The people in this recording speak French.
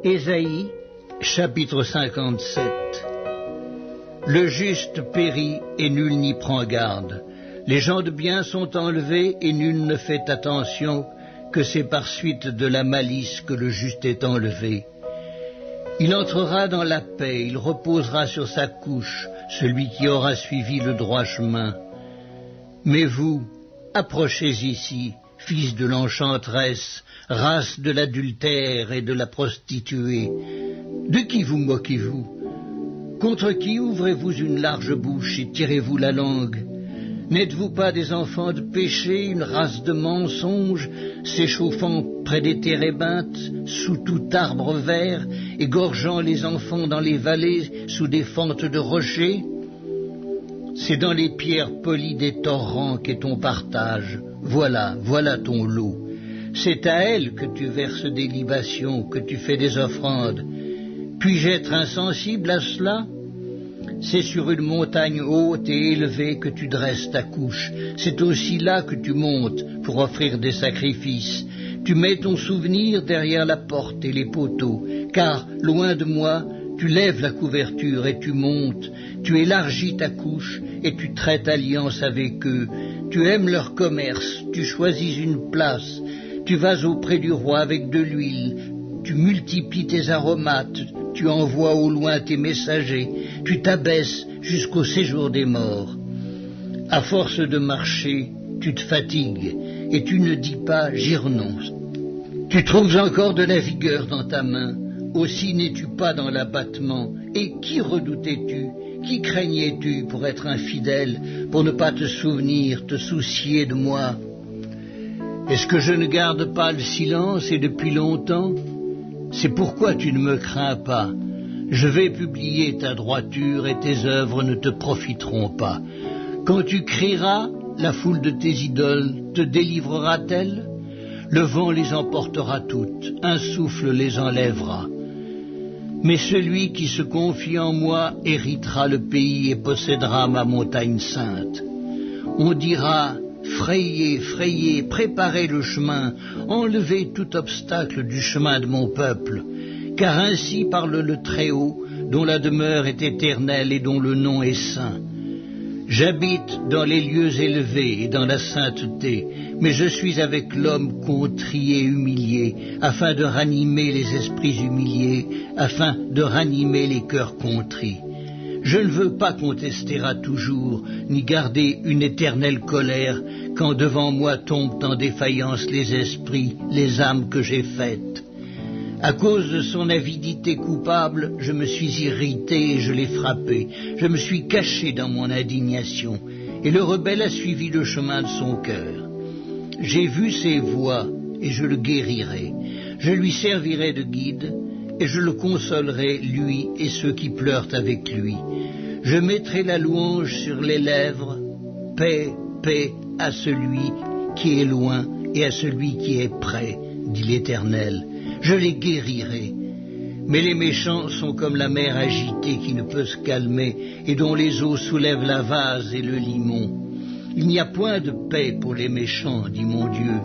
Ésaïe, chapitre 57. Le juste périt et nul n'y prend garde. Les gens de bien sont enlevés et nul ne fait attention, que c'est par suite de la malice que le juste est enlevé. Il entrera dans la paix, il reposera sur sa couche, celui qui aura suivi le droit chemin. Mais vous, approchez ici, fils de l'enchanteresse, race de l'adultère et de la prostituée. De qui vous moquez-vous? Contre qui ouvrez-vous une large bouche et tirez-vous la langue? N'êtes-vous pas des enfants de péché, une race de mensonges, s'échauffant près des térébinthes, sous tout arbre vert, égorgeant les enfants dans les vallées, sous des fentes de rochers? C'est dans les pierres polies des torrents qu'est ton partage. Voilà ton lot. C'est à elle que tu verses des libations, que tu fais des offrandes. Puis-je être insensible à cela? C'est sur une montagne haute et élevée que tu dresses ta couche. C'est aussi là que tu montes pour offrir des sacrifices. Tu mets ton souvenir derrière la porte et les poteaux, car, loin de moi, tu lèves la couverture et tu montes. Tu élargis ta couche et tu traites alliance avec eux. Tu aimes leur commerce, tu choisis une place. Tu vas auprès du roi avec de l'huile. Tu multiplies tes aromates, tu envoies au loin tes messagers, tu t'abaisses jusqu'au séjour des morts. À force de marcher, tu te fatigues, et tu ne dis pas « j'y renonce ». Tu trouves encore de la vigueur dans ta main, aussi n'es-tu pas dans l'abattement. Et qui redoutais-tu? Qui craignais-tu pour être infidèle, pour ne pas te souvenir, te soucier de moi? Est-ce que je ne garde pas le silence et depuis longtemps? C'est pourquoi tu ne me crains pas. Je vais publier ta droiture et tes œuvres ne te profiteront pas. Quand tu crieras, la foule de tes idoles te délivrera-t-elle? Le vent les emportera toutes, un souffle les enlèvera. Mais celui qui se confie en moi héritera le pays et possédera ma montagne sainte. On dira: frayez, frayez, préparez le chemin, enlevez tout obstacle du chemin de mon peuple, car ainsi parle le Très-Haut, dont la demeure est éternelle et dont le nom est saint. J'habite dans les lieux élevés et dans la sainteté, mais je suis avec l'homme contrit et humilié, afin de ranimer les esprits humiliés, afin de ranimer les cœurs contrits. Je ne veux pas contester à toujours, ni garder une éternelle colère, quand devant moi tombent en défaillance les esprits, les âmes que j'ai faites. À cause de son avidité coupable, je me suis irrité et je l'ai frappé. Je me suis caché dans mon indignation, et le rebelle a suivi le chemin de son cœur. J'ai vu ses voies, et je le guérirai. Je lui servirai de guide, et je le consolerai, lui et ceux qui pleurent avec lui. Je mettrai la louange sur les lèvres. Paix, paix à celui qui est loin et à celui qui est près, dit l'Éternel. Je les guérirai. Mais les méchants sont comme la mer agitée qui ne peut se calmer et dont les eaux soulèvent la vase et le limon. Il n'y a point de paix pour les méchants, dit mon Dieu.